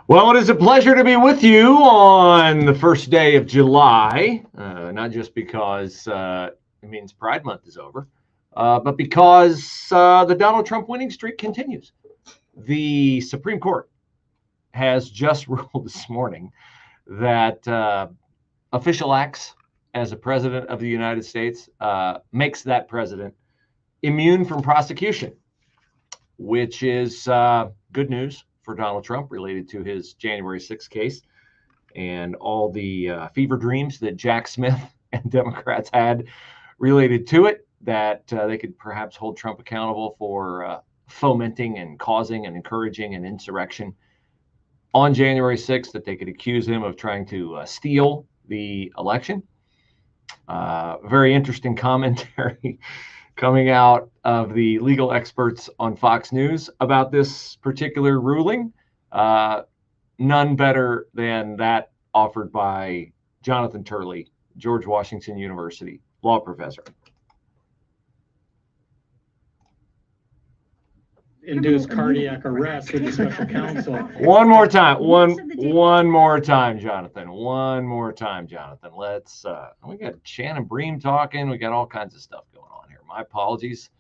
Well, it is a pleasure to be with you on the first day of July, not just because it means Pride Month is over, but because the Donald Trump winning streak continues. The Supreme Court has just ruled this morning that official acts as a president of the United States makes that president immune from prosecution, which is good news for Donald Trump related to his January 6th case and all the fever dreams that Jack Smith and Democrats had related to it, that they could perhaps hold Trump accountable for fomenting and causing and encouraging an insurrection on January 6th, that they could accuse him of trying to steal the election. Very interesting commentary coming out of the legal experts on Fox News about this particular ruling. None better than that offered by Jonathan Turley, George Washington University law professor. Induced cardiac arrest with the special counsel. One more time, one more time, Jonathan. One more time, Jonathan. Let's. We got Shannon Bream talking. We got all kinds of stuff going on here. My apologies.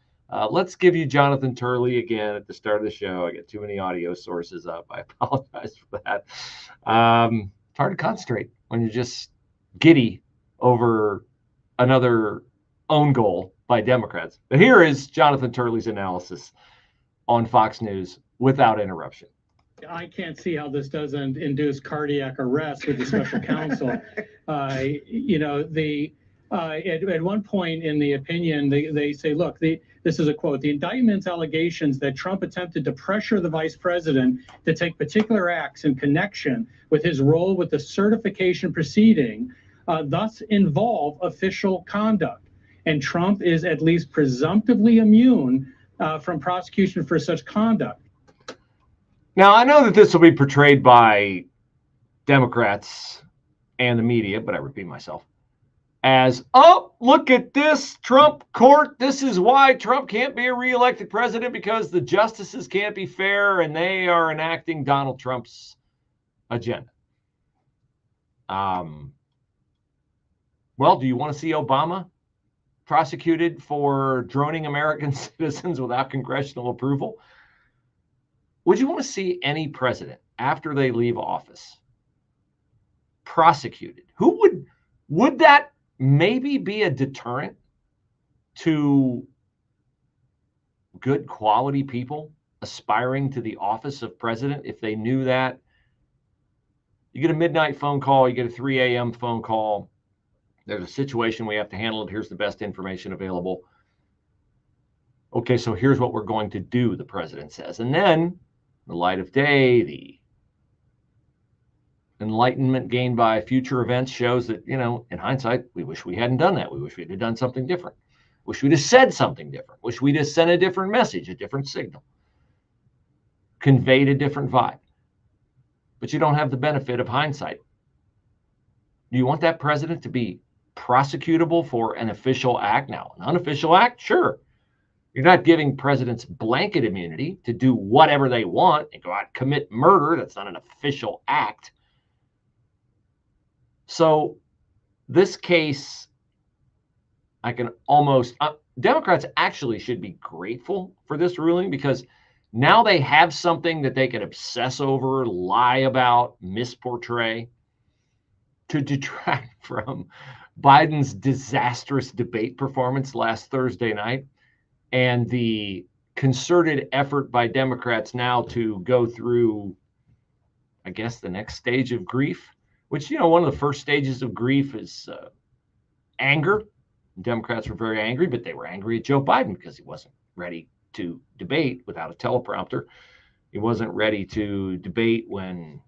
Let's give you Jonathan Turley again at the start of the show. I got too many audio sources up. I apologize for that. It's hard to concentrate when you're just giddy over another own goal by Democrats. But here is Jonathan Turley's analysis on Fox News without interruption. I can't see how this doesn't induce cardiac arrest with the special counsel. At one point in the opinion, they say, look, this is a quote, the indictment's allegations that Trump attempted to pressure the vice president to take particular acts in connection with his role with the certification proceeding, thus involve official conduct. And Trump is at least presumptively immune from prosecution for such conduct. Now, I know that this will be portrayed by Democrats and the media, but I repeat myself, as, oh, look at this Trump court. This is why Trump can't be a reelected president, because the justices can't be fair and they are enacting Donald Trump's agenda. Well, do you want to see Obama prosecuted for droning American citizens without congressional approval? Would you want to see any president, after they leave office, prosecuted? Would that maybe be a deterrent to good quality people aspiring to the office of president if they knew that you get a midnight phone call, you get a 3 a.m. phone call, there's a situation, we have to handle it, here's the best information available. Okay, so here's what we're going to do, the president says. And then, the light of day, the enlightenment gained by future events shows that, in hindsight, we wish we hadn't done that. We wish we'd have done something different. Wish we'd have said something different. Wish we'd have sent a different message, a different signal. Conveyed a different vibe. But you don't have the benefit of hindsight. Do you want that president to be prosecutable for an official act? Now, an unofficial act, sure. You're not giving presidents blanket immunity to do whatever they want and go out and commit murder. That's not an official act. So this case, I can almost, Democrats actually should be grateful for this ruling, because now they have something that they can obsess over, lie about, misportray, to detract from Biden's disastrous debate performance last Thursday night and the concerted effort by Democrats now to go through, I guess, the next stage of grief, which, one of the first stages of grief is anger. Democrats were very angry, but they were angry at Joe Biden because he wasn't ready to debate without a teleprompter. He wasn't ready to debate when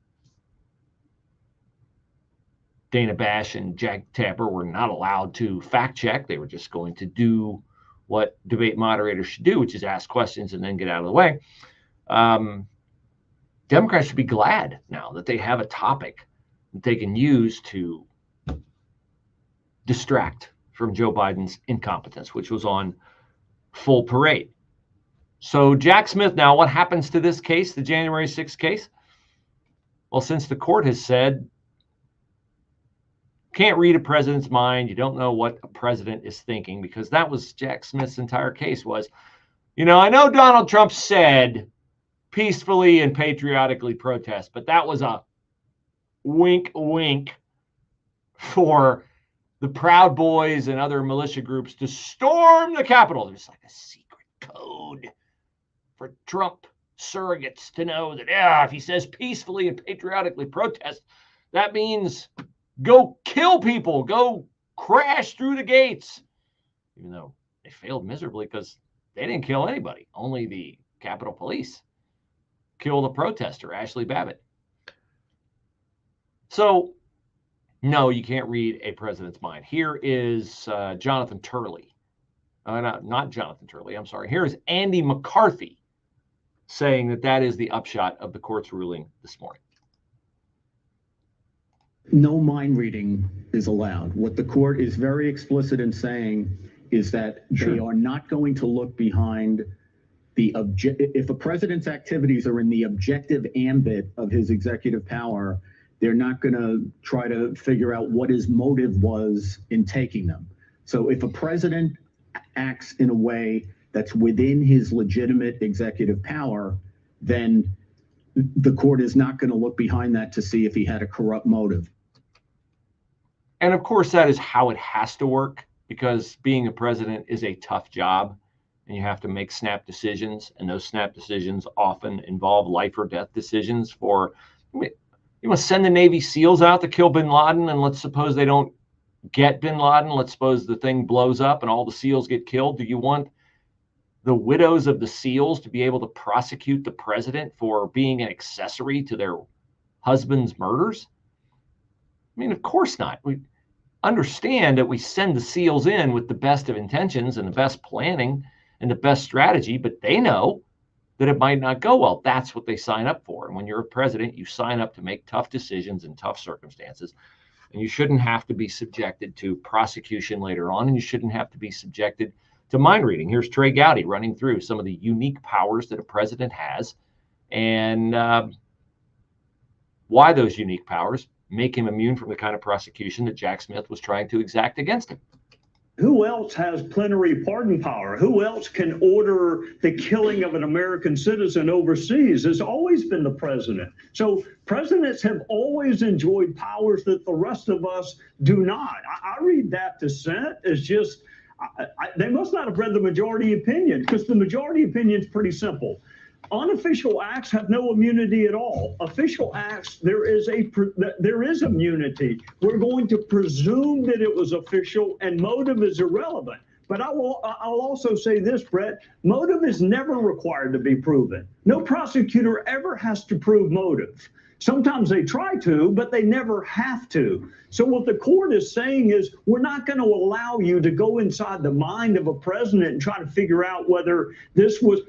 Dana Bash and Jack Tapper were not allowed to fact check. They were just going to do what debate moderators should do, which is ask questions and then get out of the way. Democrats should be glad now that they have a topic that they can use to distract from Joe Biden's incompetence, which was on full parade. So Jack Smith, now what happens to this case, the January 6th case? Well, since the court has said can't read a president's mind, you don't know what a president is thinking, because that was Jack Smith's entire case was, I know Donald Trump said peacefully and patriotically protest, but that was a wink, wink for the Proud Boys and other militia groups to storm the Capitol. There's like a secret code for Trump surrogates to know that if he says peacefully and patriotically protest, that means go kill people, go crash through the gates. Even though they failed miserably because they didn't kill anybody. Only the Capitol Police killed a protester, Ashley Babbitt. So, no, you can't read a president's mind. Here is Jonathan Turley. Not Jonathan Turley, I'm sorry. Here is Andy McCarthy saying that is the upshot of the court's ruling this morning. No mind reading is allowed. What the court is very explicit in saying is that they are not going to look behind if a president's activities are in the objective ambit of his executive power, they're not going to try to figure out what his motive was in taking them. So if a president acts in a way that's within his legitimate executive power, then the court is not going to look behind that to see if he had a corrupt motive. And of course, that is how it has to work, because being a president is a tough job and you have to make snap decisions. And those snap decisions often involve life or death decisions for, you want to send the Navy SEALs out to kill bin Laden, and let's suppose they don't get bin Laden. Let's suppose the thing blows up and all the SEALs get killed. Do you want the widows of the SEALs to be able to prosecute the president for being an accessory to their husband's murders? I mean, of course not. We understand that we send the SEALs in with the best of intentions and the best planning and the best strategy, but they know that it might not go well. That's what they sign up for. And when you're a president, you sign up to make tough decisions in tough circumstances. And you shouldn't have to be subjected to prosecution later on, and you shouldn't have to be subjected to mind reading. Here's Trey Gowdy running through some of the unique powers that a president has and why those unique powers make him immune from the kind of prosecution that Jack Smith was trying to exact against him. Who else has plenary pardon power? Who else can order the killing of an American citizen overseas? It's always been the president. So presidents have always enjoyed powers that the rest of us do not. I read that dissent as just, they must not have read the majority opinion, because the majority opinion is pretty simple. Unofficial acts have no immunity at all. Official acts, there is immunity. We're going to presume that it was official, and motive is irrelevant. But I'll also say this, Brett, motive is never required to be proven. No prosecutor ever has to prove motive. Sometimes they try to, but they never have to. So what the court is saying is, we're not going to allow you to go inside the mind of a president and try to figure out whether this was,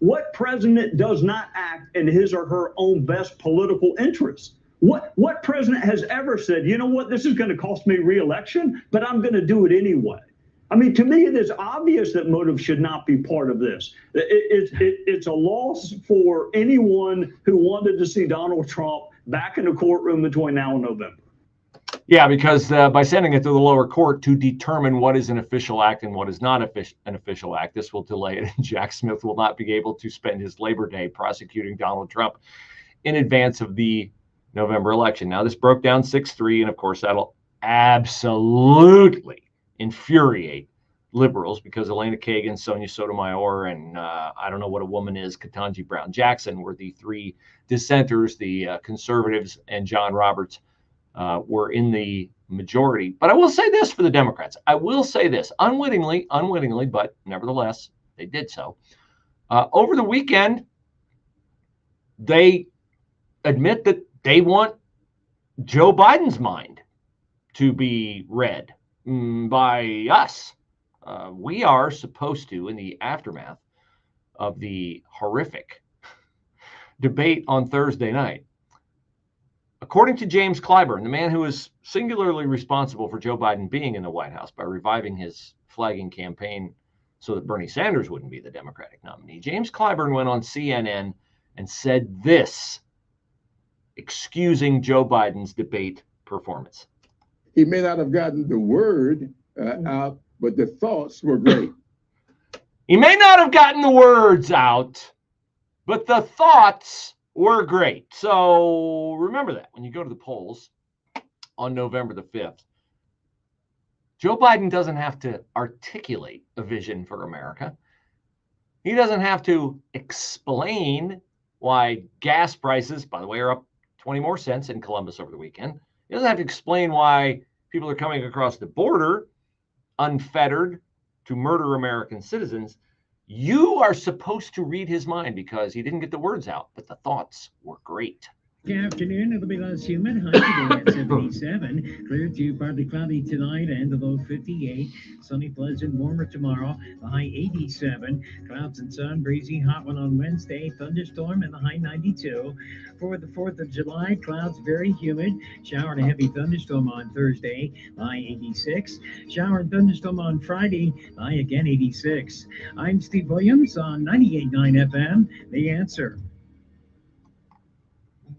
what president does not act in his or her own best political interest? What president has ever said, you know what, this is going to cost me re-election, but I'm going to do it anyway? I mean, to me, it is obvious that motive should not be part of this. It's a loss for anyone who wanted to see Donald Trump back in the courtroom between now and November. Yeah, because by sending it to the lower court to determine what is an official act and what is not an official act, this will delay it. And Jack Smith will not be able to spend his Labor Day prosecuting Donald Trump in advance of the November election. Now, this broke down 6-3, and of course, that'll absolutely infuriate liberals, because Elena Kagan, Sonia Sotomayor, and I don't know what a woman is, Ketanji Brown Jackson, were the three dissenters. The conservatives and John Roberts were in the majority. But I will say this for the Democrats. I will say this, unwittingly, but nevertheless, they did so. Over the weekend, they admit that they want Joe Biden's mind to be read by us. We are supposed to, in the aftermath of the horrific debate on Thursday night, according to James Clyburn, the man who is singularly responsible for Joe Biden being in the White House by reviving his flagging campaign so that Bernie Sanders wouldn't be the Democratic nominee, James Clyburn went on CNN and said this excusing Joe Biden's debate performance. He may not have gotten the word out, but the thoughts were great. He may not have gotten the words out, but the thoughts were great. So remember that when you go to the polls on November the 5th. Joe Biden doesn't have to articulate a vision for America. He doesn't have to explain why gas prices, by the way, are up 20 more cents in Columbus over the weekend. He doesn't have to explain why people are coming across the border unfettered to murder American citizens. You are supposed to read his mind because he didn't get the words out, but the thoughts were great. Good afternoon. It'll be less humid. High today at 77. Clear to partly cloudy tonight and the low 58. Sunny, pleasant, warmer tomorrow. The high 87. Clouds and sun, breezy, hot one on Wednesday. Thunderstorm and the high 92. For the 4th of July, clouds very humid. Shower and a heavy thunderstorm on Thursday. High 86. Shower and thunderstorm on Friday. High again 86. I'm Steve Williams on 98.9 FM. The Answer.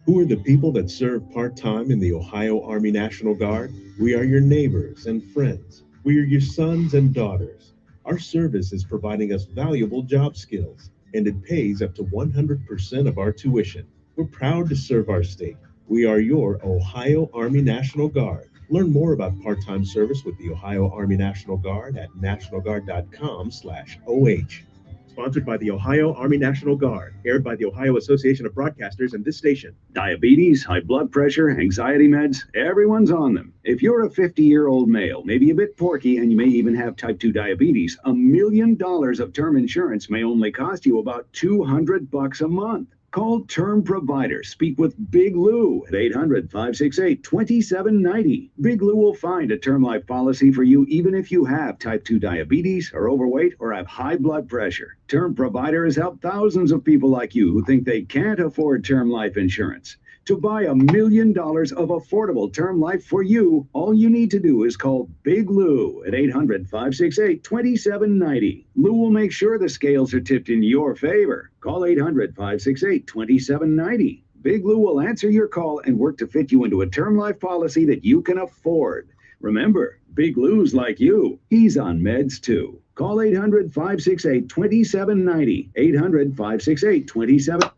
Who are the people that serve part-time in the Ohio Army National Guard? We are your neighbors and friends. We are your sons and daughters. Our service is providing us valuable job skills, and it pays up to 100% of our tuition. We're proud to serve our state. We are your Ohio Army National Guard. Learn more about part-time service with the Ohio Army National Guard at nationalguard.com/OH. Sponsored by the Ohio Army National Guard, aired by the Ohio Association of Broadcasters and this station. Diabetes, high blood pressure, anxiety meds, everyone's on them. If you're a 50-year-old male, maybe a bit porky, and you may even have type 2 diabetes, $1 million of term insurance may only cost you about $200 a month. Call Term Provider. Speak with Big Lou at 800-568-2790. Big Lou will find a term life policy for you even if you have type 2 diabetes, are overweight, or have high blood pressure. Term Provider has helped thousands of people like you who think they can't afford term life insurance. To buy $1 million of affordable term life for you, all you need to do is call Big Lou at 800-568-2790. Lou will make sure the scales are tipped in your favor. Call 800-568-2790. Big Lou will answer your call and work to fit you into a term life policy that you can afford. Remember, Big Lou's like you. He's on meds too. Call 800-568-2790. 800-568-2790.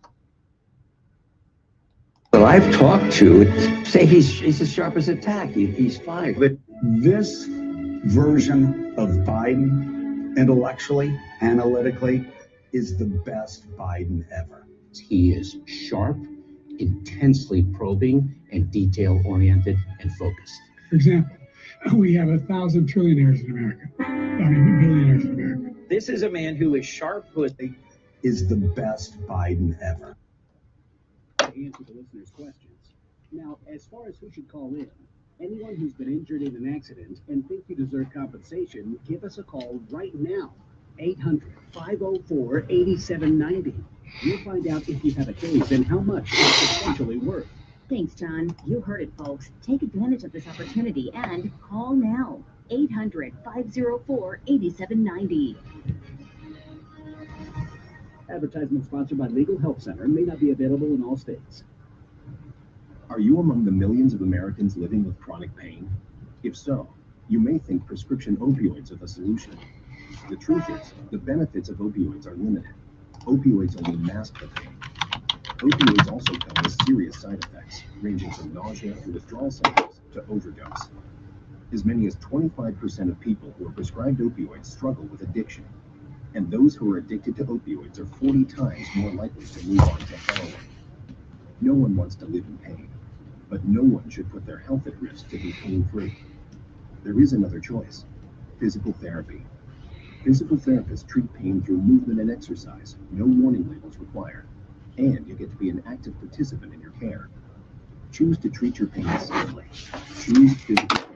Well, I've talked to say he's as sharp as a tack. He's fine. But this version of Biden, intellectually, analytically, is the best Biden ever. He is sharp, intensely probing, and detail-oriented and focused. For example, we have 1,000 trillionaires in America. Billionaires in America. This is a man who is sharp, who is the best Biden ever. To answer the listeners' questions. Now, as far as who should call in, anyone who's been injured in an accident and think you deserve compensation, give us a call right now. 800-504-8790. We'll find out if you have a case and how much it's potentially worth. Thanks, John. You heard it, folks. Take advantage of this opportunity and call now. 800-504-8790. Advertisement sponsored by Legal Help Center, may not be available in all states. Are you among the millions of Americans living with chronic pain? If so, you may think prescription opioids are the solution. The truth is, the benefits of opioids are limited. Opioids only mask the pain. Opioids also come with serious side effects, ranging from nausea and withdrawal symptoms to overdose. As many as 25% of people who are prescribed opioids struggle with addiction. And those who are addicted to opioids are 40 times more likely to move on to heroin. No one wants to live in pain, but no one should put their health at risk to be pain-free. There is another choice: physical therapy. Physical therapists treat pain through movement and exercise, no warning labels required, and you get to be an active participant in your care. Choose to treat your pain safely. Choose physical therapy.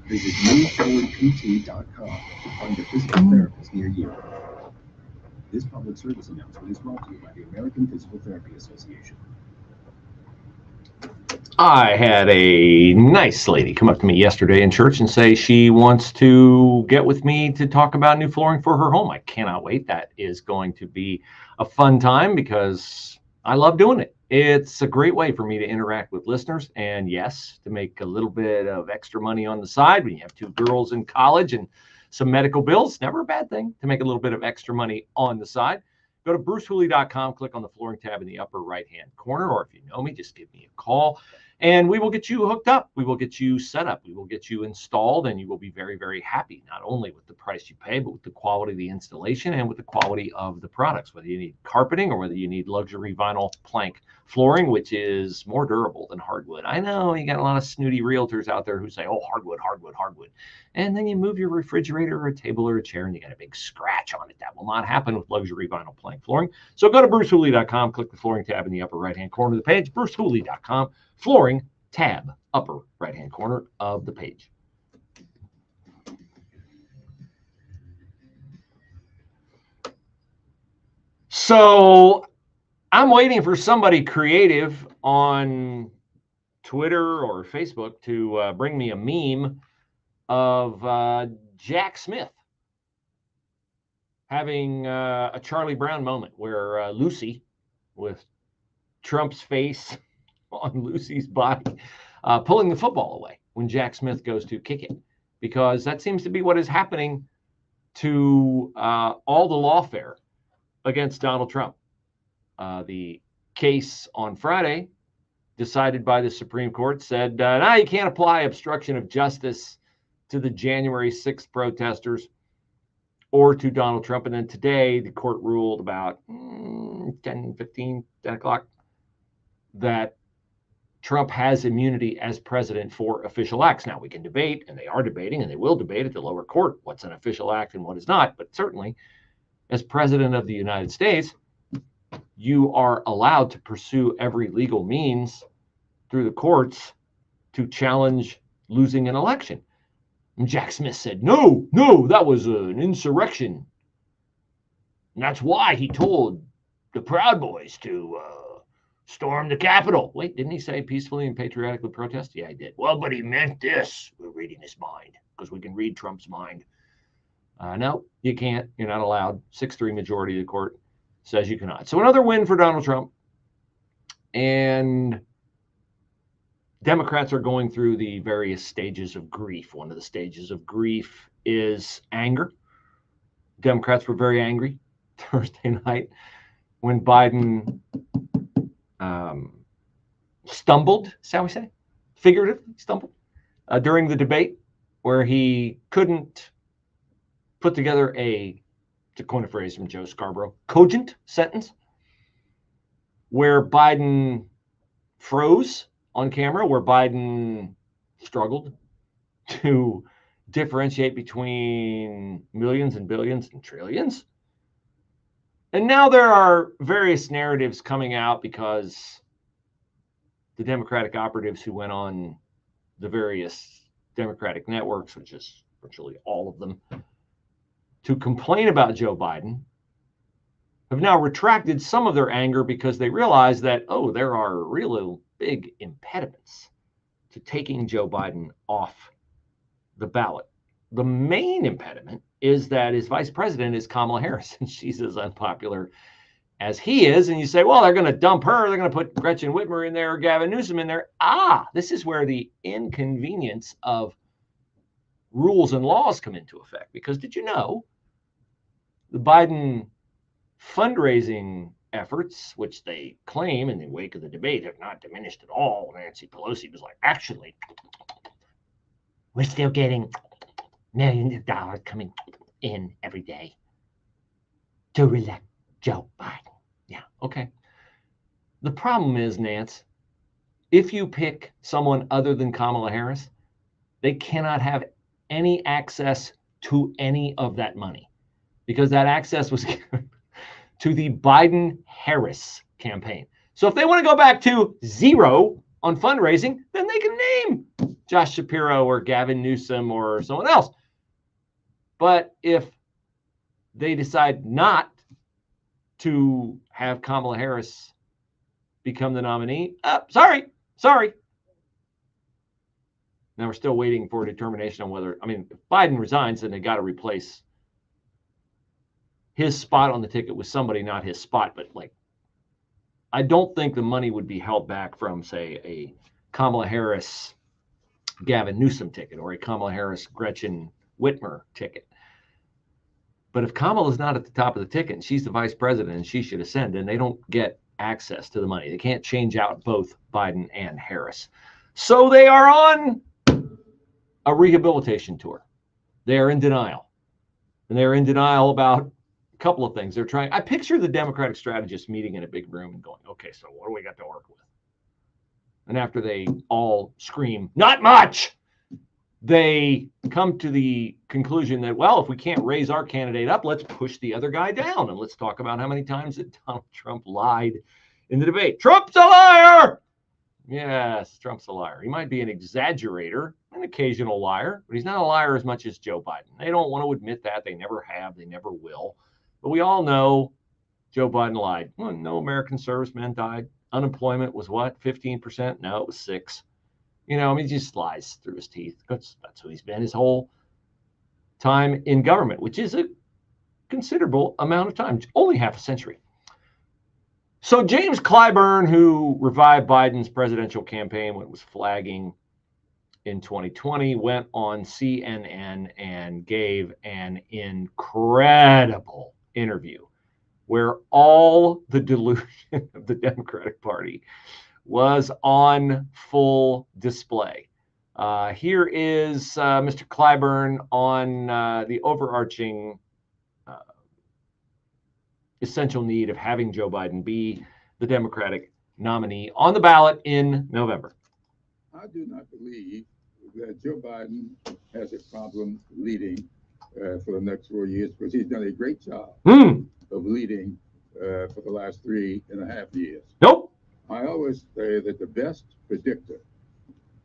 Visit moveforwardpt.com to find a physical therapist near you. This public service announcement is brought to you by the American Physical Therapy Association. I had a nice lady come up to me yesterday in church and say she wants to get with me to talk about new flooring for her home. I cannot wait. That is going to be a fun time because I love doing it. It's a great way for me to interact with listeners, and yes, to make a little bit of extra money on the side when you have 2 girls in college and some medical bills. Never a bad thing to make a little bit of extra money on the side. Go to brucehooley.com, click on the flooring tab in the upper right-hand corner, or if you know me, just give me a call, and we will get you hooked up. We will get you set up. We will get you installed, and you will be very, very happy, not only with the price you pay, but with the quality of the installation and with the quality of the products, whether you need carpeting or whether you need luxury vinyl plank flooring, which is more durable than hardwood. I know you got a lot of snooty realtors out there who say, oh, hardwood, hardwood, hardwood. And then you move your refrigerator or a table or a chair and you got a big scratch on it. That will not happen with luxury vinyl plank flooring. So go to brucehooley.com, click the flooring tab in the upper right-hand corner of the page, brucehooley.com, flooring tab, upper right-hand corner of the page. So I'm waiting for somebody creative on Twitter or Facebook to bring me a meme of Jack Smith having a Charlie Brown moment where Lucy, with Trump's face on Lucy's body, pulling the football away when Jack Smith goes to kick it, because that seems to be what is happening to all the lawfare against Donald Trump. The case on Friday, decided by the Supreme Court, said, no, you can't apply obstruction of justice to the January 6th protesters or to Donald Trump. And then today, the court ruled about 10 o'clock that Trump has immunity as president for official acts. Now, we can debate, and they are debating, and they will debate at the lower court what's an official act and what is not. But certainly, as president of the United States, you are allowed to pursue every legal means through the courts to challenge losing an election. And Jack Smith said, no, that was an insurrection. And that's why he told the Proud Boys to storm the Capitol. Wait, didn't he say peacefully and patriotically protest? Yeah, he did. Well, but he meant this. We're reading his mind because we can read Trump's mind. No, you can't. You're not allowed. 6-3 majority of the court says you cannot. So another win for Donald Trump. And Democrats are going through the various stages of grief. One of the stages of grief is anger. Democrats were very angry Thursday night when Biden stumbled, shall we say, figuratively stumbled, during the debate, where he couldn't put together to coin a phrase from Joe Scarborough, cogent sentence, where Biden froze on camera, where Biden struggled to differentiate between millions and billions and trillions. And now there are various narratives coming out because the Democratic operatives who went on the various Democratic networks, which is virtually all of them, to complain about Joe Biden, have now retracted some of their anger because they realize that, oh, there are really big impediments to taking Joe Biden off the ballot. The main impediment is that his vice president is Kamala Harris, and she's as unpopular as he is. And you say, well, they're going to dump her. They're going to put Gretchen Whitmer in there or Gavin Newsom in there. This is where the inconvenience of rules and laws come into effect. Because did you know the Biden fundraising efforts, which they claim in the wake of the debate have not diminished at all? Nancy Pelosi was like, actually, we're still getting millions of dollars coming in every day to reelect Joe Biden. Yeah, okay. The problem is, Nance, if you pick someone other than Kamala Harris, they cannot have any access to any of that money, because that access was given to the Biden-Harris campaign. So if they want to go back to zero on fundraising, then they can name Josh Shapiro or Gavin Newsom or someone else. But if they decide not to have Kamala Harris become the nominee, sorry. Now we're still waiting for a determination on whether, if Biden resigns, then they got to replace his spot on the ticket with somebody, not his spot, but like I don't think the money would be held back from, say, a Kamala Harris, Gavin Newsom ticket or a Kamala Harris, Gretchen Whitmer ticket. But if Kamala's not at the top of the ticket and she's the vice president and she should ascend, then they don't get access to the money. They can't change out both Biden and Harris. So they are on a rehabilitation tour. They are in denial. And they're in denial about a couple of things. They're trying, I picture the Democratic strategists meeting in a big room and going, okay, so what do we got to work with? And after they all scream, not much, they come to the conclusion that, well, if we can't raise our candidate up, let's push the other guy down. And let's talk about how many times that Donald Trump lied in the debate. Trump's a liar. Yes, Trump's a liar. He might be an exaggerator, an occasional liar, but he's not a liar as much as Joe Biden. They don't want to admit that. They never have. They never will. But we all know Joe Biden lied. Well, no American servicemen died. Unemployment was what, 15%? No, it was 6%. You know, I mean, he just lies through his teeth. That's who he's been his whole time in government, which is a considerable amount of time, only half a century. So James Clyburn, who revived Biden's presidential campaign when it was flagging in 2020, went on CNN and gave an incredible interview where all the delusion of the Democratic Party was on full display. Here is Mr. Clyburn on the overarching essential need of having Joe Biden be the Democratic nominee on the ballot in November. I do not believe that Joe Biden has a problem leading for the next 4 years because he's done a great job of leading for the last 3.5 years. Nope. I always say that the best predictor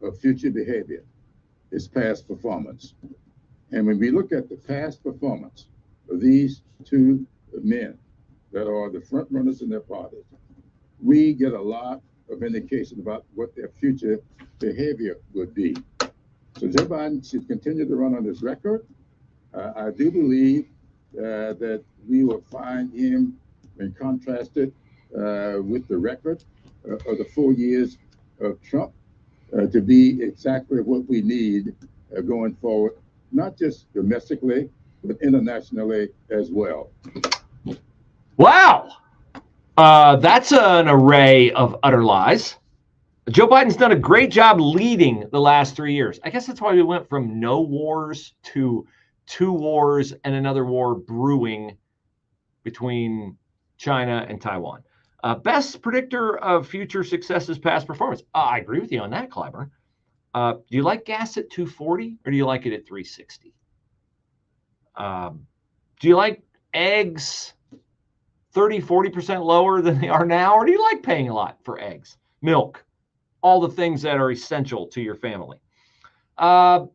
of future behavior is past performance. And when we look at the past performance of these two men that are the front runners in their parties, we get a lot of indication about what their future behavior would be. So Joe Biden should continue to run on his record. I do believe that we will find him, when contrasted with the record of the 4 years of Trump, to be exactly what we need going forward, not just domestically, but internationally as well. Wow. That's an array of utter lies. Joe Biden's done a great job leading the last 3 years. I guess that's why we went from no wars to 2 wars and another war brewing between China and Taiwan. Best predictor of future success is past performance. I agree with you on that, Clyburn. Do you like gas at 240 or do you like it at 360? Do you like eggs 30-40% lower than they are now, or do you like paying a lot for eggs, milk, all the things that are essential to your family? Do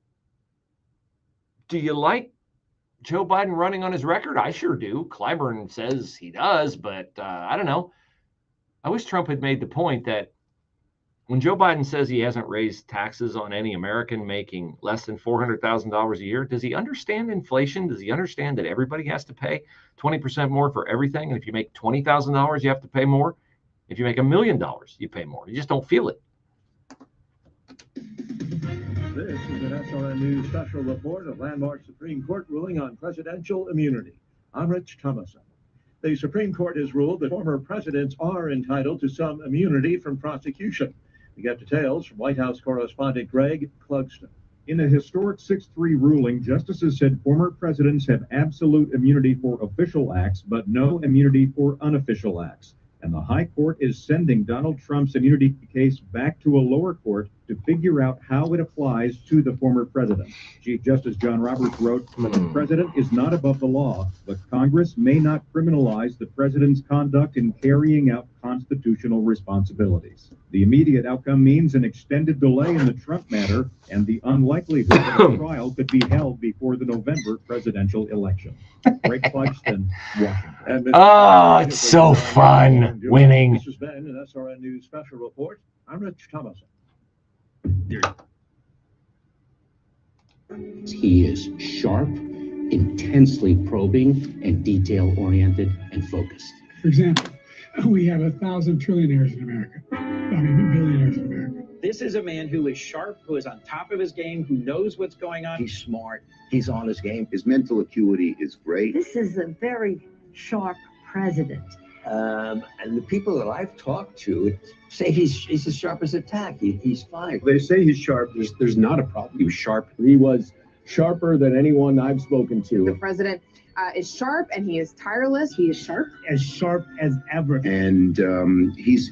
you like Joe Biden running on his record? I sure do. Clyburn says he does, but I don't know. I wish Trump had made the point that when Joe Biden says he hasn't raised taxes on any American making less than $400,000 a year, does he understand inflation? Does he understand that everybody has to pay 20% more for everything? And if you make $20,000, you have to pay more. If you make $1 million, you pay more. You just don't feel it. This is an SRN News special report of landmark Supreme Court ruling on presidential immunity. I'm Rich Thomason. The Supreme Court has ruled that former presidents are entitled to some immunity from prosecution. We get details from White House correspondent Greg Clugston. In a historic 6-3 ruling, justices said former presidents have absolute immunity for official acts, but no immunity for unofficial acts. And the High Court is sending Donald Trump's immunity case back to a lower court to figure out how it applies to the former president. Chief Justice John Roberts wrote that the president is not above the law, but Congress may not criminalize the president's conduct in carrying out constitutional responsibilities. The immediate outcome means an extended delay in the Trump matter and the unlikelihood that a trial could be held before the November presidential election. Greg Clugston, Washington. Oh, it's so fun winning. This has been an SRN News special report. I'm Rich Thomason. He is sharp, intensely probing, and detail-oriented and focused. For example, We have 1,000 trillionaires in America. I mean, billionaires in America. This is a man who is sharp, who is on top of his game, who knows what's going on. He's smart. He's on his game. His mental acuity is great. This is a very sharp president. And the people that I've talked to say he's as sharp as a tack. He's fine. They say he's sharp. There's not a problem. He was sharp. He was sharper than anyone I've spoken to. The president is sharp and he is tireless. He is sharp. As sharp as ever. And he's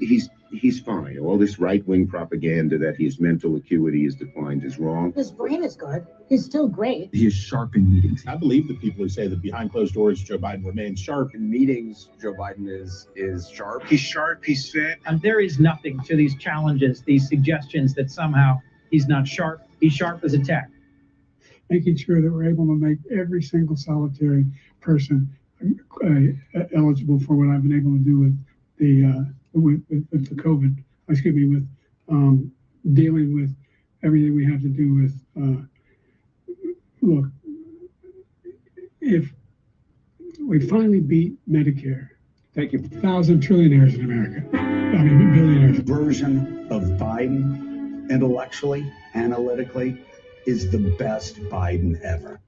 fine. All this right-wing propaganda that his mental acuity is declined is wrong. His brain is good. He's still great. He is sharp in meetings. I believe the people who say that behind closed doors, Joe Biden remains sharp. In meetings, Joe Biden is sharp. He's sharp. He's fit. And there is nothing to these challenges, these suggestions that somehow he's not sharp. He's sharp as a tack. Making sure that we're able to make every single solitary person eligible for what I've been able to do with the COVID, with dealing with everything we have to do with, look, if we finally beat Medicare. Thank you. 1,000 trillionaires in America. I mean, billionaires. Version of Biden, intellectually, analytically, is the best Biden ever.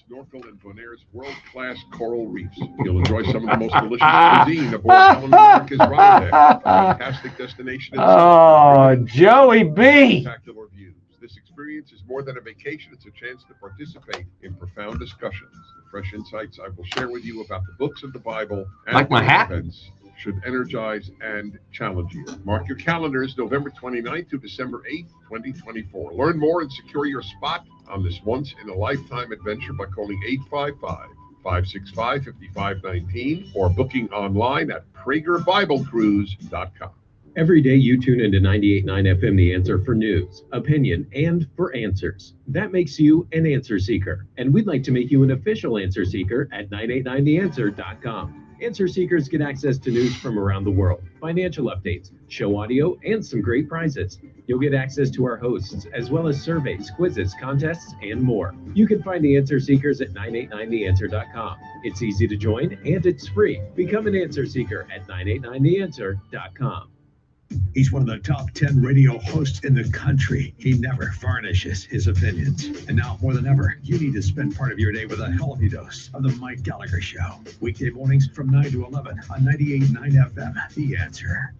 Snorkel in Bonaire's world-class coral reefs. You'll enjoy some of the most delicious cuisine aboard one of America's Rolodex. A fantastic destination. Oh, Joey B. Spectacular views. This experience is more than a vacation. It's a chance to participate in profound discussions. The fresh insights I will share with you about the books of the Bible and like my hat events should energize and challenge you. Mark your calendars, November 29th to December 8th, 2024. Learn more and secure your spot on this once-in-a-lifetime adventure by calling 855-565-5519 or booking online at PragerBibleCruise.com. Every day you tune into 98.9 FM The Answer for news, opinion, and for answers. That makes you an answer seeker. And we'd like to make you an official answer seeker at 989theanswer.com. Answer seekers get access to news from around the world, financial updates, show audio, and some great prizes. You'll get access to our hosts, as well as surveys, quizzes, contests, and more. You can find the answer seekers at 989theanswer.com. It's easy to join, and it's free. Become an answer seeker at 989theanswer.com. He's one of the top 10 radio hosts in the country. He never varnishes his opinions. And now, more than ever, you need to spend part of your day with a healthy dose of the Mike Gallagher Show. Weekday mornings from 9 to 11 on 98.9 FM. The Answer.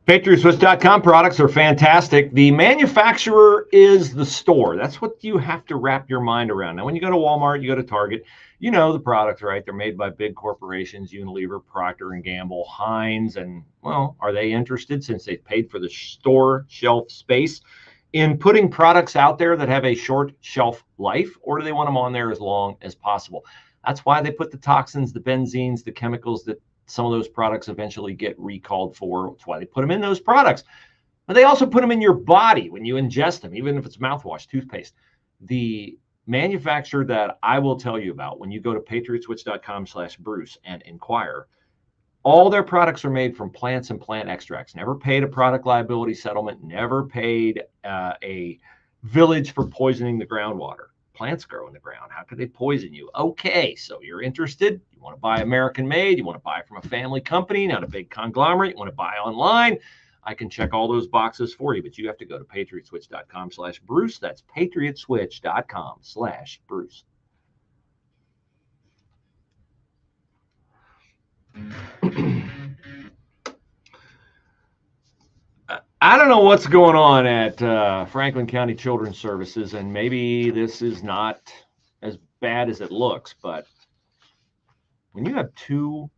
PatriotSwitch.com products are fantastic. The manufacturer is the store. That's what you have to wrap your mind around. Now, when you go to Walmart, you go to Target, you know the products, right? They're made by big corporations, Unilever, Procter & Gamble, Heinz, and, well, are they interested, since they've paid for the store shelf space, in putting products out there that have a short shelf life, or do they want them on there as long as possible? That's why they put the toxins, the benzenes, the chemicals that some of those products eventually get recalled for. That's why they put them in those products. But they also put them in your body when you ingest them, even if it's mouthwash, toothpaste. The manufacturer that I will tell you about, when you go to patriotswitch.com/Bruce and inquire, all their products are made from plants and plant extracts. Never paid a product liability settlement, never paid a village for poisoning the groundwater. Plants grow in the ground. How could they poison you? Okay, so you're interested. You want to buy American made. You want to buy from a family company, not a big conglomerate. You want to buy online. I can check all those boxes for you, but you have to go to patriotswitch.com/Bruce. That's patriotswitch.com/Bruce. I don't know what's going on at Franklin County Children's Services, and maybe this is not as bad as it looks, but when you have two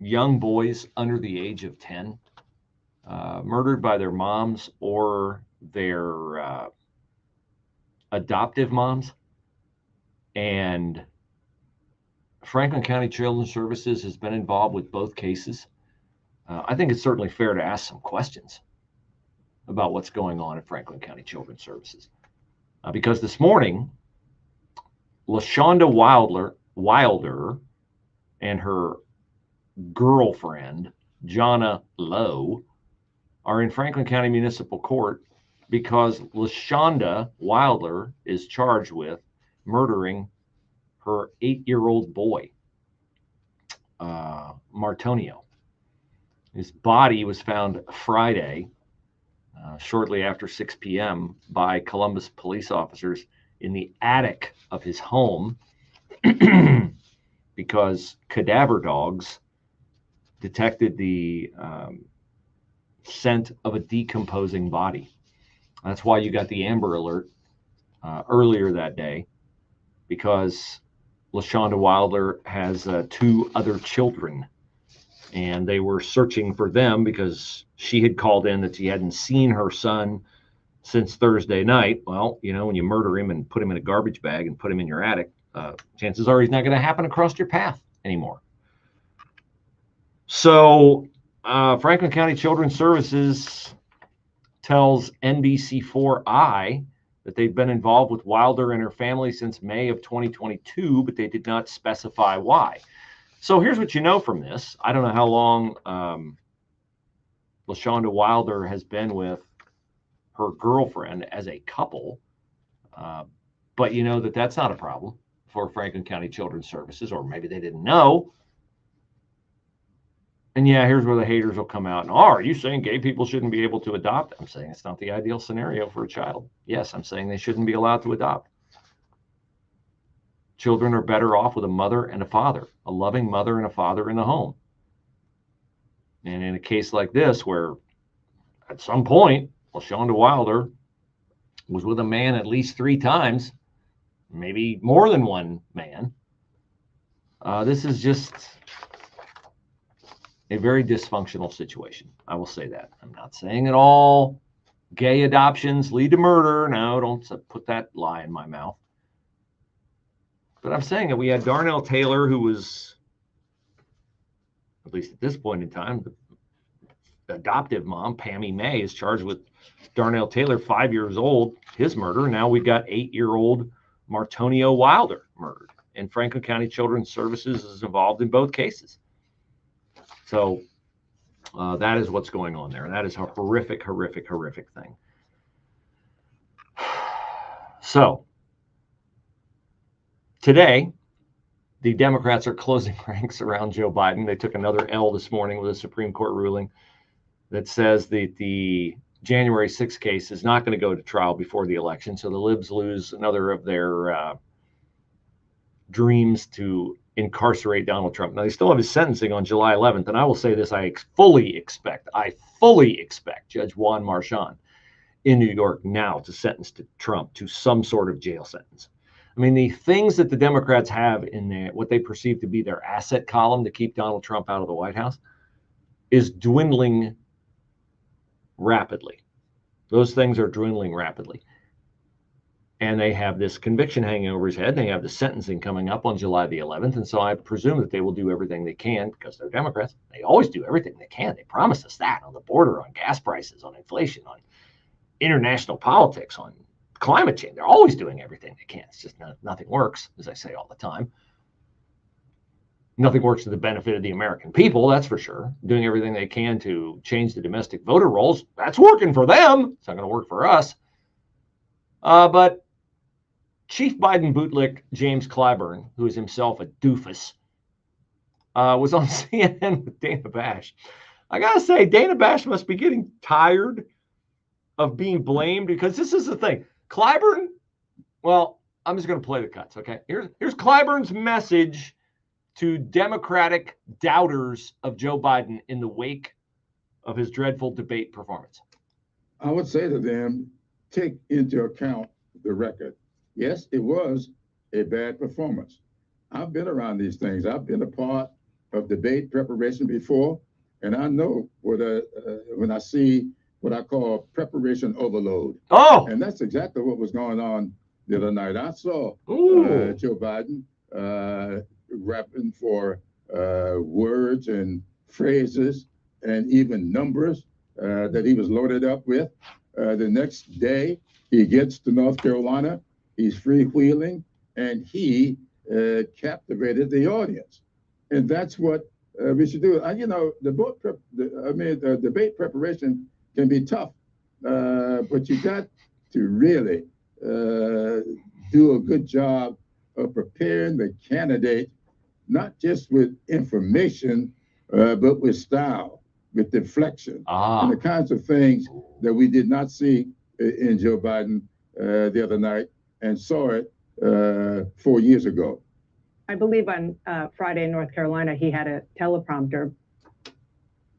young boys under the age of 10 murdered by their moms or their adoptive moms, and Franklin County Children's Services has been involved with both cases, I think it's certainly fair to ask some questions about what's going on at Franklin County Children's Services. Because this morning, LaShonda Wilder and her girlfriend, Jonna Lowe, are in Franklin County Municipal Court because LaShonda Wilder is charged with murdering her 8-year-old boy, Martonio. His body was found Friday, shortly after 6 p.m. by Columbus police officers in the attic of his home because cadaver dogs detected the scent of a decomposing body. That's why you got the Amber Alert earlier that day, because LaShonda Wilder has 2 other children, and they were searching for them because she had called in that she hadn't seen her son since Thursday night. Well, you know, when you murder him and put him in a garbage bag and put him in your attic, chances are he's not going to happen across your path anymore. So Franklin County Children's Services tells NBC4i that they've been involved with Wilder and her family since May of 2022, but they did not specify why. So here's what you know from this. I don't know how long LaShonda Wilder has been with her girlfriend as a couple, but you know that that's not a problem for Franklin County Children's Services, or maybe they didn't know. And yeah, here's where the haters will come out. And, are you saying gay people shouldn't be able to adopt? I'm saying it's not the ideal scenario for a child. Yes, I'm saying they shouldn't be allowed to adopt. Children are better off with a mother and a father, a loving mother and a father in the home. And in a case like this, where at some point, LaShonda Wilder was with a man at least 3 times, maybe more than one man, this is just a very dysfunctional situation. I will say that. I'm not saying at all gay adoptions lead to murder. No, don't put that lie in my mouth. But I'm saying that we had Darnell Taylor, who was, at least at this point in time, the adoptive mom, Pammy May, is charged with Darnell Taylor, 5 years old, his murder. Now we've got 8-year-old Martonio Wilder murdered. And Franklin County Children's Services is involved in both cases. So that is what's going on there. And that is a horrific, horrific, horrific thing. So today, the Democrats are closing ranks around Joe Biden. They took another L this morning with a Supreme Court ruling that says that the January 6th case is not going to go to trial before the election. So the libs lose another of their dreams to incarcerate Donald Trump. Now, they still have his sentencing on July 11th. And I will say this, I fully expect Judge Juan Marchand in New York now to sentence Trump to some sort of jail sentence. I mean, the things that the Democrats have in what they perceive to be their asset column to keep Donald Trump out of the White House is dwindling rapidly. Those things are dwindling rapidly. And they have this conviction hanging over his head. They have the sentencing coming up on July the 11th. And so I presume that they will do everything they can, because they're Democrats. They always do everything they can. They promised us that on the border, on gas prices, on inflation, on international politics, on climate change. They're always doing everything they can. It's just nothing works, as I say all the time. Nothing works to the benefit of the American people, that's for sure. Doing everything they can to change the domestic voter rolls, that's working for them. It's not going to work for us. But Chief Biden bootlick James Clyburn, who is himself a doofus, was on CNN with Dana Bash. I got to say, Dana Bash must be getting tired of being blamed, because this is the thing. Clyburn, well, I'm just going to play the cuts, okay? Here's Clyburn's message to Democratic doubters of Joe Biden in the wake of his dreadful debate performance. I would say to them, take into account the record. Yes, it was a bad performance. I've been around these things. I've been a part of debate preparation before, and I know when I see what I call preparation overload. Oh! And that's exactly what was going on the other night. I saw Joe Biden rapping for words and phrases and even numbers that he was loaded up with. The next day, he gets to North Carolina, he's freewheeling, and he captivated the audience. And that's what we should do. You know, the debate preparation can be tough, but you got to really do a good job of preparing the candidate, not just with information, but with style, with deflection, and the kinds of things that we did not see in Joe Biden the other night and saw it 4 years ago. I believe on Friday in North Carolina, he had a teleprompter.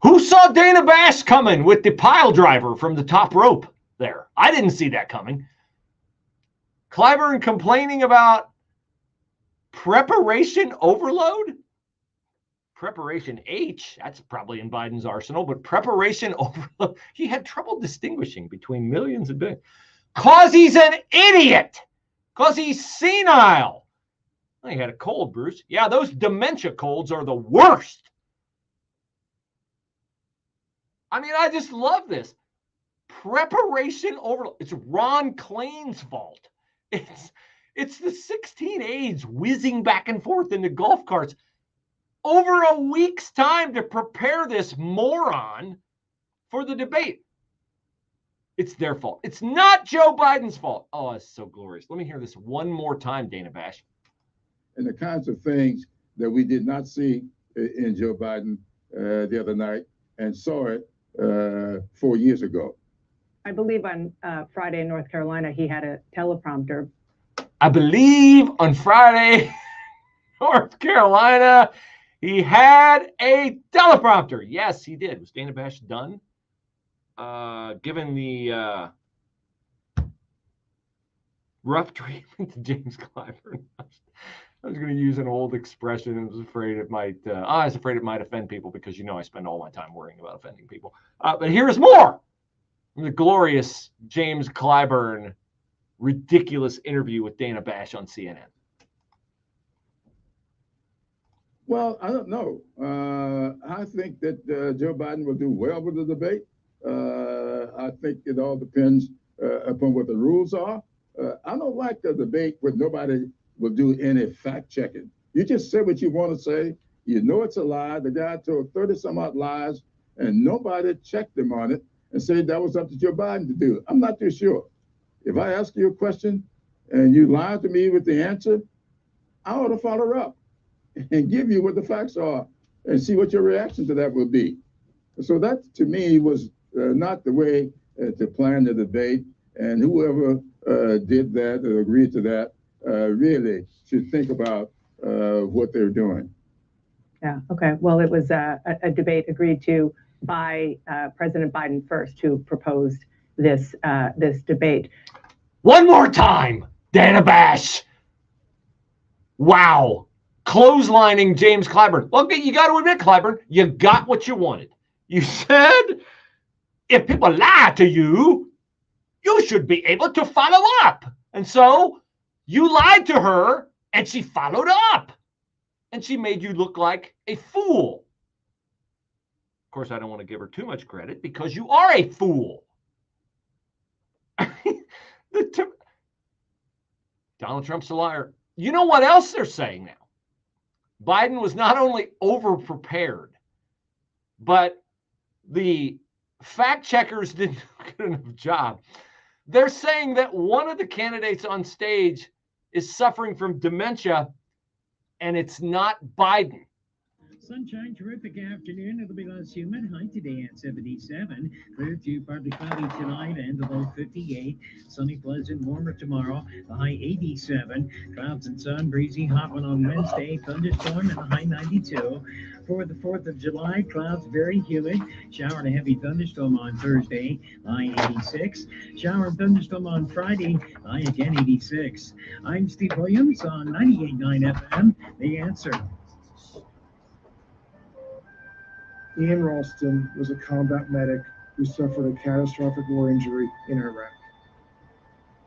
Who saw Dana Bash coming with the pile driver from the top rope there? I didn't see that coming. Clyburn complaining about preparation overload? Preparation H, that's probably in Biden's arsenal, but preparation overload, he had trouble distinguishing between millions and billions. Because he's an idiot. Because he's senile. Well, he had a cold, Bruce. Yeah, those dementia colds are the worst. I mean, I just love this. Preparation overload. It's Ron Klain's fault. It's the 16 aides whizzing back and forth in the golf carts over a week's time to prepare this moron for the debate. It's their fault. It's not Joe Biden's fault. Oh, it's so glorious. Let me hear this one more time, Dana Bash. And the kinds of things that we did not see in Joe Biden the other night and saw it 4 years ago. I believe on Friday in North Carolina, he had a teleprompter. I believe on Friday, North Carolina, he had a teleprompter. Yes, he did. Was Dana Bash done? Given the rough treatment to James Clyburn. I was going to use an old expression and was afraid it might, offend people because, I spend all my time worrying about offending people. But here's more. The glorious James Clyburn ridiculous interview with Dana Bash on CNN. Well, I don't know. I think that Joe Biden will do well with the debate. I think it all depends upon what the rules are. I don't like the debate where nobody will do any fact checking. You just say what you want to say. You know it's a lie. The guy told 30 some odd lies and nobody checked him on it and said that was up to Joe Biden to do. I'm not too sure. If I ask you a question and you lie to me with the answer, I ought to follow up and give you what the facts are and see what your reaction to that will be. So that, to me, was not the way to plan the debate. And whoever did that or agreed to that really should think about what they're doing. Yeah, okay. Well, it was a debate agreed to by President Biden first, who proposed this debate. One more time, Dana Bash. Wow. Clotheslining James Clyburn. Well, you got to admit, Clyburn, you got what you wanted. You said if people lie to you, you should be able to follow up. And so you lied to her and she followed up. And she made you look like a fool. Of course, I don't want to give her too much credit because you are a fool. Donald Trump's a liar. You know what else they're saying now? Biden was not only over-prepared, but the fact checkers didn't do a good enough job. They're saying that one of the candidates on stage is suffering from dementia, and it's not Biden. Sunshine, terrific afternoon. It'll be less humid. High today at 77. Clear to partly cloudy tonight and a low 58. Sunny, pleasant, warmer tomorrow. The high 87. Clouds and sun, breezy, hot one on Wednesday. Thunderstorm and a high 92. For the 4th of July, clouds very humid. Shower and a heavy thunderstorm on Thursday. High 86. Shower and thunderstorm on Friday. High again 86. I'm Steve Williams on 98.9 FM. The Answer. Ian Ralston was a combat medic who suffered a catastrophic war injury in Iraq.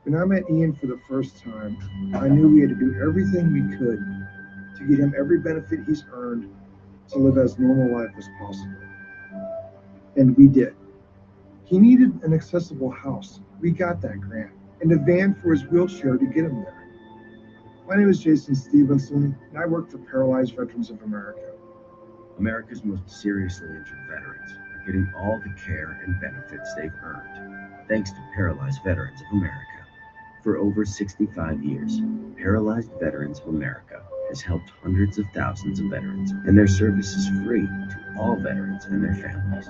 When I met Ian for the first time, I knew we had to do everything we could to get him every benefit he's earned to live as normal life as possible. And we did. He needed an accessible house. We got that grant, and a van for his wheelchair to get him there. My name is Jason Stevenson, and I work for Paralyzed Veterans of America. America's most seriously injured veterans are getting all the care and benefits they've earned, thanks to Paralyzed Veterans of America. For over 65 years, Paralyzed Veterans of America has helped hundreds of thousands of veterans, and their service is free to all veterans and their families.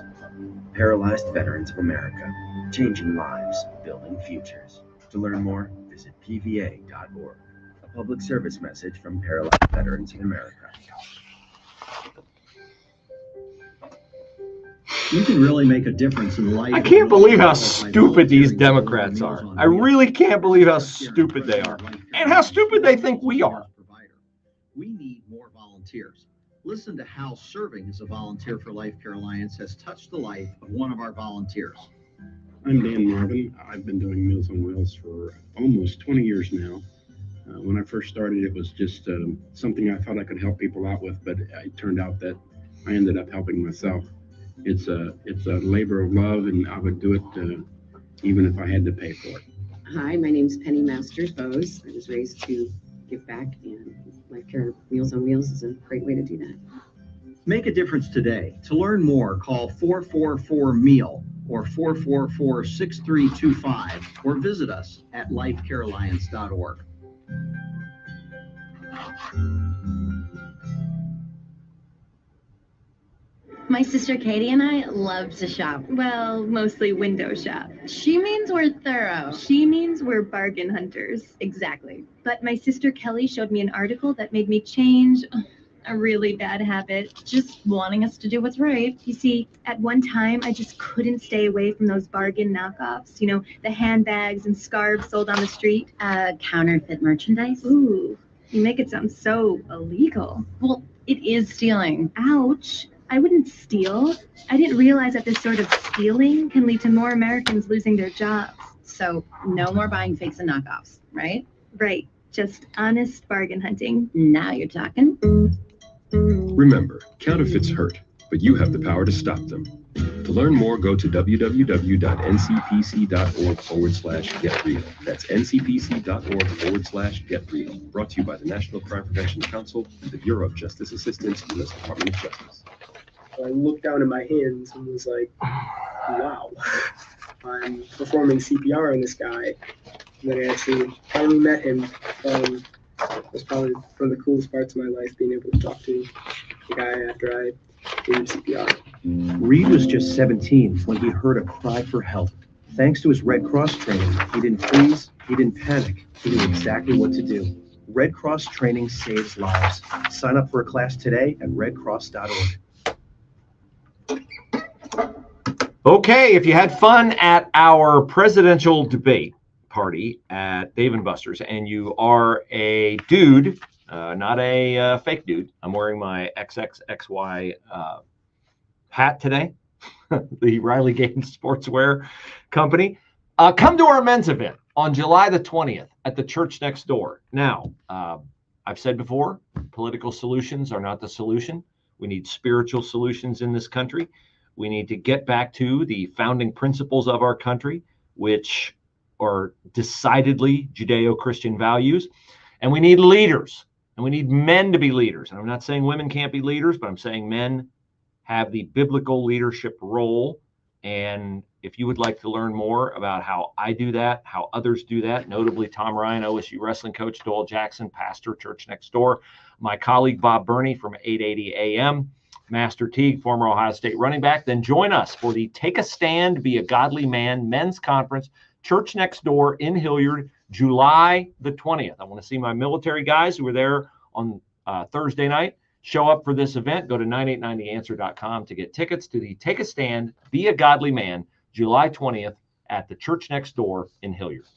Paralyzed Veterans of America, changing lives, building futures. To learn more, visit pva.org. A public service message from Paralyzed Veterans of America. You can really make a difference in life. I can't believe how stupid these Democrats are. I really can't believe how stupid they are, and how stupid they think we are. We need more volunteers. Listen to how serving as a volunteer for Life Care Alliance has touched the life of one of our volunteers. I'm Dan Marvin. I've been doing Meals on Wheels for almost 20 years now. When I first started, it was just something I thought I could help people out with, but it turned out that I ended up helping myself. It's a labor of love, and I would do it even if I had to pay for it. Hi, my name's Penny Masters Bose. I was raised to give back, and Life Care Meals on Wheels is a great way to do that. Make a difference today. To learn more, call 444-MEAL or 444-6325 or visit us at lifecarealliance.org. My sister Katie and I love to shop. Well, mostly window shop. She means we're thorough. She means we're bargain hunters. Exactly. But my sister Kelly showed me an article that made me change a really bad habit, just wanting us to do what's right. You see, at one time, I just couldn't stay away from those bargain knockoffs. You know, the handbags and scarves sold on the street. Counterfeit merchandise? Ooh, you make it sound so illegal. Well, it is stealing. Ouch. I wouldn't steal. I didn't realize that this sort of stealing can lead to more Americans losing their jobs. So no more buying fakes and knockoffs, right? Right. Just honest bargain hunting. Now you're talking. Remember, counterfeits hurt, but you have the power to stop them. To learn more, go to www.ncpc.org/getreal. That's ncpc.org/getreal. Brought to you by the National Crime Prevention Council and the Bureau of Justice Assistance, U.S. Department of Justice. I looked down at my hands and was like, wow, I'm performing CPR on this guy. And then I actually finally met him. It was probably one of the coolest parts of my life, being able to talk to the guy after I gave him CPR. Reed was just 17 when he heard a cry for help. Thanks to his Red Cross training, he didn't freeze, he didn't panic, he knew exactly what to do. Red Cross training saves lives. Sign up for a class today at redcross.org. Okay, if you had fun at our presidential debate party at Dave & Buster's and you are a dude, not a fake dude. I'm wearing my XXXY hat today, the Riley Gaines Sportswear Company. Come to our men's event on July the 20th at the church next door. Now, I've said before, political solutions are not the solution. We need spiritual solutions in this country. We need to get back to the founding principles of our country, which are decidedly Judeo-Christian values. And we need leaders, and we need men to be leaders. And I'm not saying women can't be leaders, but I'm saying men have the biblical leadership role. And if you would like to learn more about how I do that, how others do that, notably Tom Ryan, OSU wrestling coach, Doyle Jackson, pastor, church next door, my colleague Bob Burney from 880 AM, Master Teague, former Ohio State running back, then join us for the Take a Stand, Be a Godly Man men's conference, church next door in Hilliard, July the 20th. I want to see my military guys who were there on Thursday night. Show up for this event. Go to 989theanswer.com to get tickets to the Take a Stand, Be a Godly Man, July 20th at the church next door in Hilliard.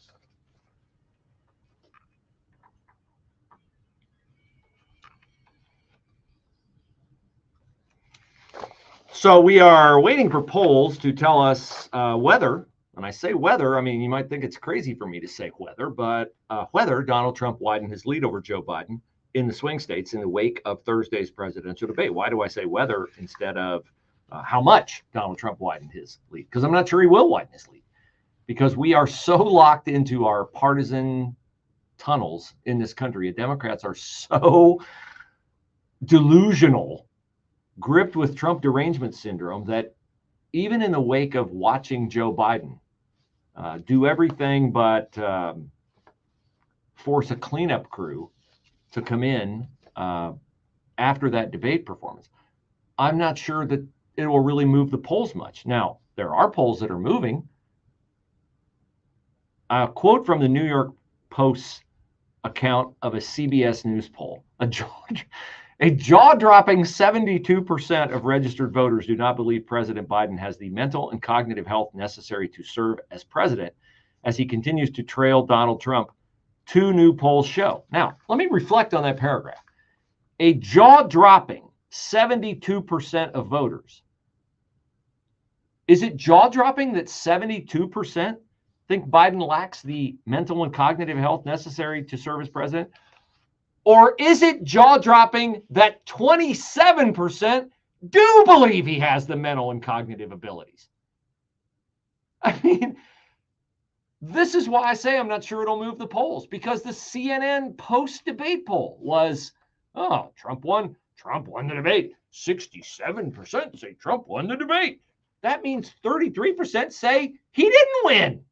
So we are waiting for polls to tell us whether, and I say whether, I mean, you might think it's crazy for me to say whether, but whether Donald Trump widened his lead over Joe Biden in the swing states in the wake of Thursday's presidential debate. Why do I say whether instead of how much Donald Trump widened his lead? Because I'm not sure he will widen his lead, because we are so locked into our partisan tunnels in this country. Democrats are so delusional, gripped with Trump derangement syndrome, that even in the wake of watching Joe Biden do everything but force a cleanup crew to come in after that debate performance, I'm not sure that it will really move the polls much. Now, there are polls that are moving. A quote from the New York Post's account of a CBS News poll. A jaw-dropping 72% of registered voters do not believe President Biden has the mental and cognitive health necessary to serve as president, as he continues to trail Donald Trump, 2 new polls show. Now, let me reflect on that paragraph. A jaw-dropping 72% of voters. Is it jaw-dropping that 72% think Biden lacks the mental and cognitive health necessary to serve as president? Or is it jaw-dropping that 27% do believe he has the mental and cognitive abilities? I mean, this is why I say I'm not sure it'll move the polls, because the CNN post-debate poll was, oh, Trump won the debate. 67% say Trump won the debate. That means 33% say he didn't win,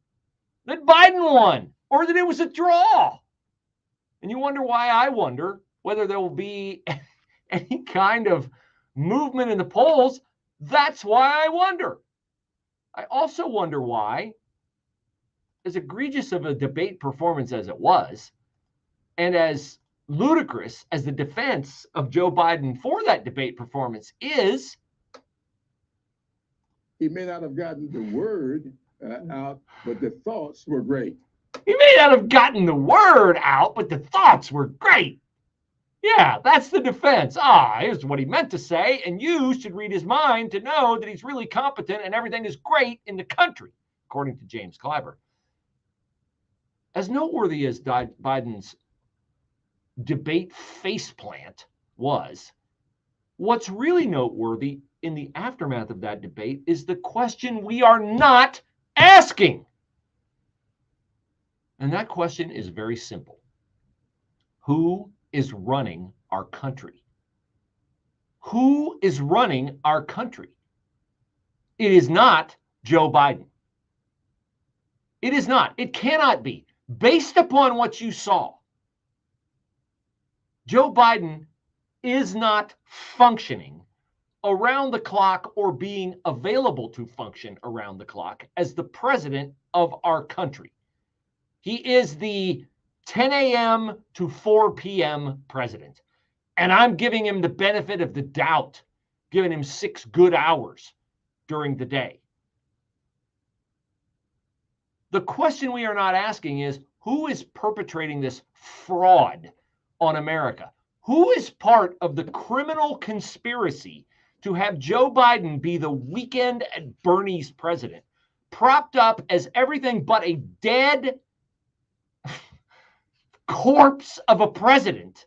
that Biden won, or that it was a draw. And you wonder why I wonder whether there will be any kind of movement in the polls. That's why I wonder. I also wonder why, as egregious of a debate performance as it was, and as ludicrous as the defense of Joe Biden for that debate performance is, he may not have gotten the word out, but the thoughts were great. He may not have gotten the word out, but the thoughts were great. Yeah, that's the defense. Here's what he meant to say, and you should read his mind to know that he's really competent and everything is great in the country, according to James Clyburn. As noteworthy as Biden's debate faceplant was, what's really noteworthy in the aftermath of that debate is the question we are not asking. And that question is very simple. Who is running our country? Who is running our country? It is not Joe Biden. It is not. It cannot be. Based upon what you saw, Joe Biden is not functioning around the clock or being available to function around the clock as the president of our country. He is the 10 a.m. to 4 p.m. president. And I'm giving him the benefit of the doubt, giving him 6 good hours during the day. The question we are not asking is, who is perpetrating this fraud on America? Who is part of the criminal conspiracy to have Joe Biden be the weekend at Bernie's president, propped up as everything but a dead corpse of a president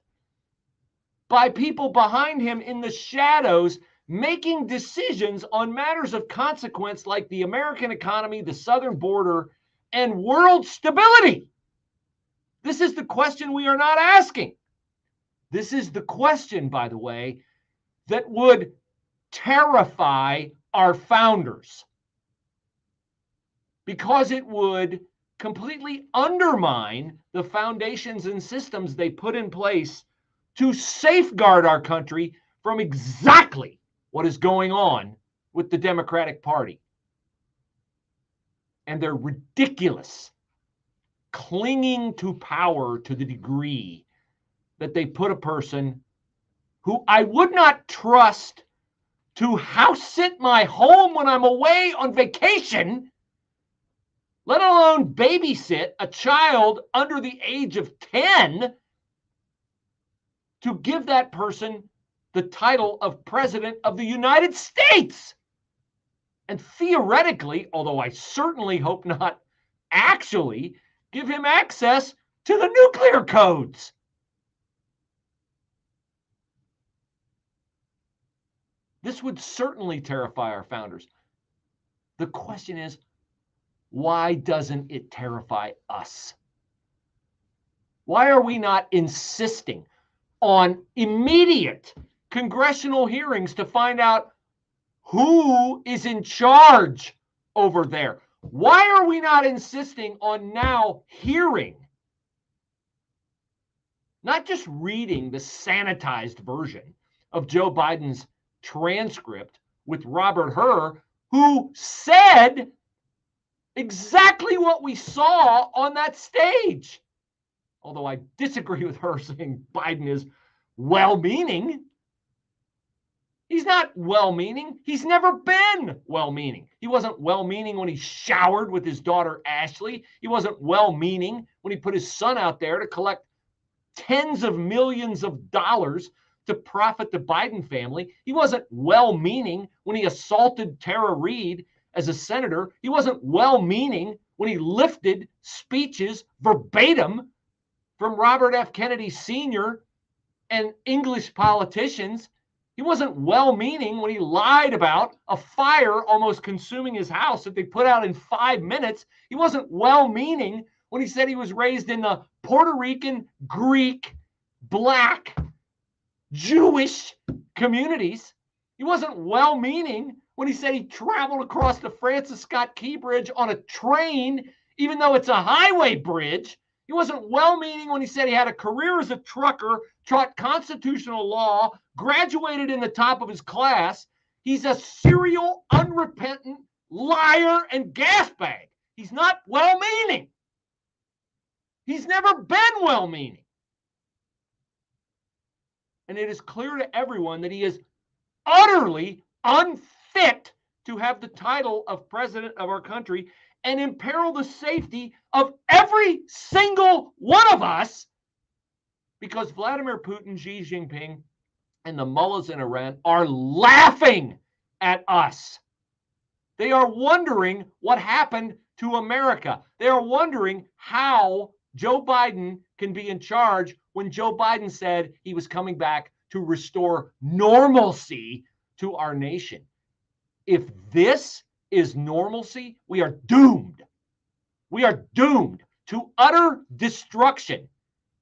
by people behind him in the shadows making decisions on matters of consequence like the American economy, the southern border, and world stability? This is the question we are not asking. This is the question, by the way, that would terrify our founders, because it would completely undermine the foundations and systems they put in place to safeguard our country from exactly what is going on with the Democratic Party and their ridiculous clinging to power to the degree that they put a person who I would not trust to house sit my home when I'm away on vacation, let alone babysit a child under the age of 10, to give that person the title of President of the United States. And theoretically, although I certainly hope not actually, give him access to the nuclear codes. This would certainly terrify our founders. The question is, why doesn't it terrify us? Why are we not insisting on immediate congressional hearings to find out who is in charge over there? Why are we not insisting on now hearing not just reading the sanitized version of Joe Biden's transcript with Robert Hur, who said exactly what we saw on that stage. Although I disagree with her saying Biden is well-meaning. He's not well-meaning. He's never been well-meaning. He wasn't well-meaning when he showered with his daughter Ashley. He wasn't well-meaning when he put his son out there to collect tens of millions of dollars to profit the Biden family. He wasn't well-meaning when he assaulted Tara Reade as a senator. He wasn't well-meaning when he lifted speeches verbatim from Robert F. Kennedy Sr. and English politicians. He wasn't well-meaning when he lied about a fire almost consuming his house that they put out in 5 minutes. He wasn't well-meaning when he said he was raised in the Puerto Rican, Greek, Black, Jewish communities. He wasn't well-meaning when he said he traveled across the Francis Scott Key Bridge on a train, even though it's a highway bridge. He wasn't well-meaning when he said he had a career as a trucker, taught constitutional law, graduated in the top of his class. He's a serial, unrepentant liar and gasbag. He's not well-meaning. He's never been well-meaning. And it is clear to everyone that he is utterly unfit to have the title of president of our country and imperil the safety of every single one of us, because Vladimir Putin, Xi Jinping, and the mullahs in Iran are laughing at us. They are wondering what happened to America. They are wondering how Joe Biden can be in charge when Joe Biden said he was coming back to restore normalcy to our nation. If this is normalcy, we are doomed. We are doomed to utter destruction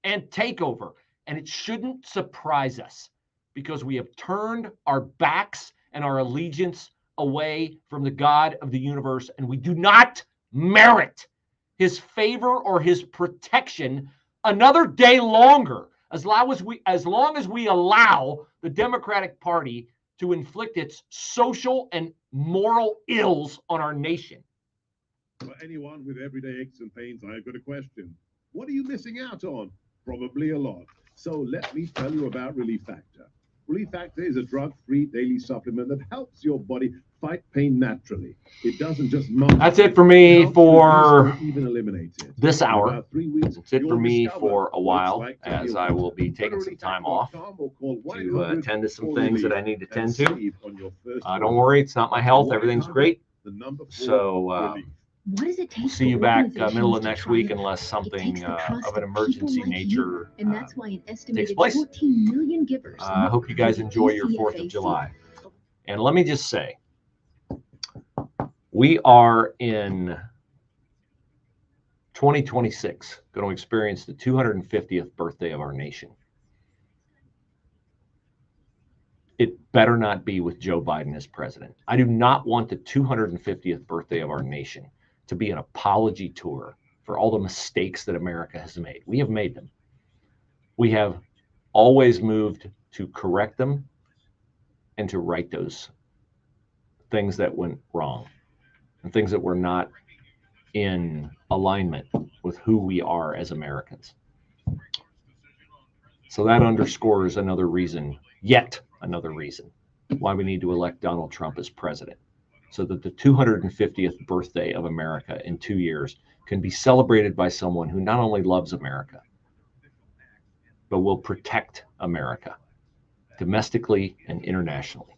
and takeover. And it shouldn't surprise us, because we have turned our backs and our allegiance away from the God of the universe, and we do not merit his favor or his protection another day longer, as long as we allow the Democratic Party to inflict its social and moral ills on our nation. For anyone with everyday aches and pains, I've got a question. What are you missing out on? Probably a lot. So let me tell you about Relief Factor. Relief Factor is a drug-free daily supplement that helps your body fight pain naturally. It doesn't just numb. That's it for me for even eliminate it. this hour. In about 3 weeks, That's it for me discover for a while, what it's like to as feel I will better. be taking some time off to attend to some for things that relief I need to and tend to. save on your first Don't worry, it's not my health. 1-800, Everything's great. the number 4 So relief. What does it take we'll see you for back organizations middle of to next try week to- unless It something takes the trust of an of people emergency like you, nature and that's why an estimated place. 14 million givers. I hope you guys enjoy your 4th of July. And let me just say, we are in 2026 going to experience the 250th birthday of our nation. It better not be with Joe Biden as president. I do not want the 250th birthday of our nation to be an apology tour for all the mistakes that America has made. We have made them. We have always moved to correct them and to right those things that went wrong and things that were not in alignment with who we are as Americans. So that underscores another reason, yet another reason, why we need to elect Donald Trump as president, so that the 250th birthday of America in 2 years can be celebrated by someone who not only loves America, but will protect America domestically and internationally.